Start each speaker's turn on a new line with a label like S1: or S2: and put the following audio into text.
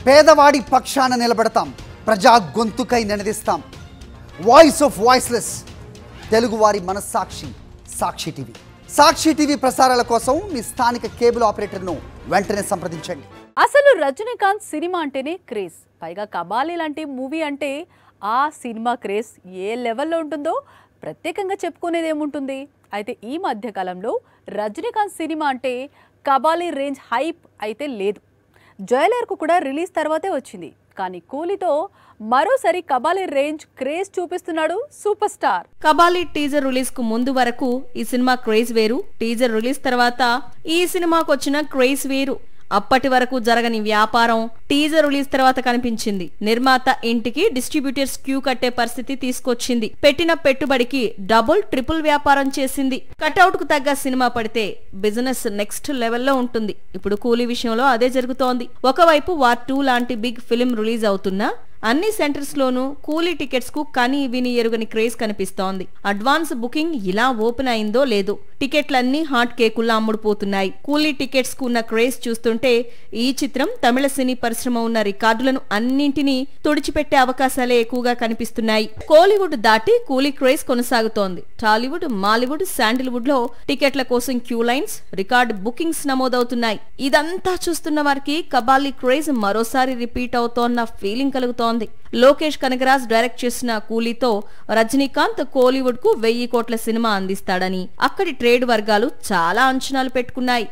S1: పేదవాడి పక్షాన నిలబడతాం, ప్రజా గొంతుకై నినదిస్తాం. వాయిస్ ఆఫ్ వాయిస్లెస్, తెలుగువారి మనస్సాక్షి సాక్షి టీవీ. సాక్షి టీవీ ప్రసారాల కోసం మీ స్థానిక కేబుల్ ఆపరేటర్ను వెంటనే సంప్రదించండి.
S2: అసలు రజనీకాంత్ సినిమా అంటేనే క్రేజ్, పైగా కబాలీ లాంటి మూవీ అంటే ఆ సినిమా క్రేజ్ ఏ లెవెల్లో ఉంటుందో ప్రత్యేకంగా చెప్పుకునేది ఏముంటుంది. అయితే ఈ మధ్య కాలంలో రజనీకాంత్ సినిమా అంటే కబాలీ రేంజ్ హైప్ అయితే లేదు. జైలర్కు కూడా రిలీజ్ తర్వాతే వచ్చింది, కానీ కూలీతో మరోసారి కబాలీ రేంజ్ క్రేజ్ చూపిస్తున్నాడు super star.
S3: Kabali teaser release కు ముందు వరకు ఈ సినిమా క్రేజ్ వేరు, టీజర్ రిలీజ్ తర్వాత ఈ సినిమాకు వచ్చిన క్రేజ్ వేరు. అప్పటి వరకు జరగని వ్యాపారం టీజర్ రిలీజ్ తర్వాత కనిపించింది. నిర్మాత ఇంటికి డిస్ట్రిబ్యూటర్స్ క్యూ కట్టే పరిస్థితి తీసుకొచ్చింది. పెట్టిన పెట్టుబడికి డబుల్ ట్రిపుల్ వ్యాపారం చేసింది. కట్అవుట్ కు తగ్గ సినిమా పడితే బిజినెస్ నెక్స్ట్ లెవెల్లో ఉంటుంది. ఇప్పుడు కూలీ విషయంలో అదే జరుగుతోంది. ఒకవైపు వార్ 2 లాంటి బిగ్ ఫిల్మ్ రిలీజ్ అవుతున్నా అన్ని సెంటర్స్ లోనూ కూలీ టికెట్స్ కు కని విని ఎరుగని క్రేజ్ కనిపిస్తోంది. అడ్వాన్స్ బుకింగ్ ఇలా ఓపెన్ అయిందో లేదో టికెట్లన్నీ హాట్ కేకుల్లా అమ్ముడుపోతున్నాయి. కూలీ టికెట్స్ కు ఉన్న క్రేజ్ చూస్తుంటే ఈ చిత్రం తమిళ సినీ పరిశ్రమ ఉన్న రికార్డులను అన్నింటినీ తుడిచిపెట్టే అవకాశాలే ఎక్కువగా కనిపిస్తున్నాయి. కోలీవుడ్ దాటి కూలీ క్రేజ్ కొనసాగుతోంది. టాలీవుడ్, మాలీవుడ్, శాండిల్వుడ్ లో టికెట్ల కోసం క్యూ లైన్స్, రికార్డ్ బుకింగ్స్ నమోదవుతున్నాయి. ఇదంతా చూస్తున్న వారికి కబాలీ క్రేజ్ మరోసారి రిపీట్ అవుతోన్న ఫీలింగ్ కలుగుతోంది. లోకేష్ కనగరాజ్ డైరెక్ట్ చేసిన కూలీతో రజనీకాంత్ కోలీవుడ్ కు 1000 కోట్ల సినిమా అందిస్తాడని అక్కడి ట్రేడ్ వర్గాలు చాలా అంచనాలు పెట్టుకున్నాయి.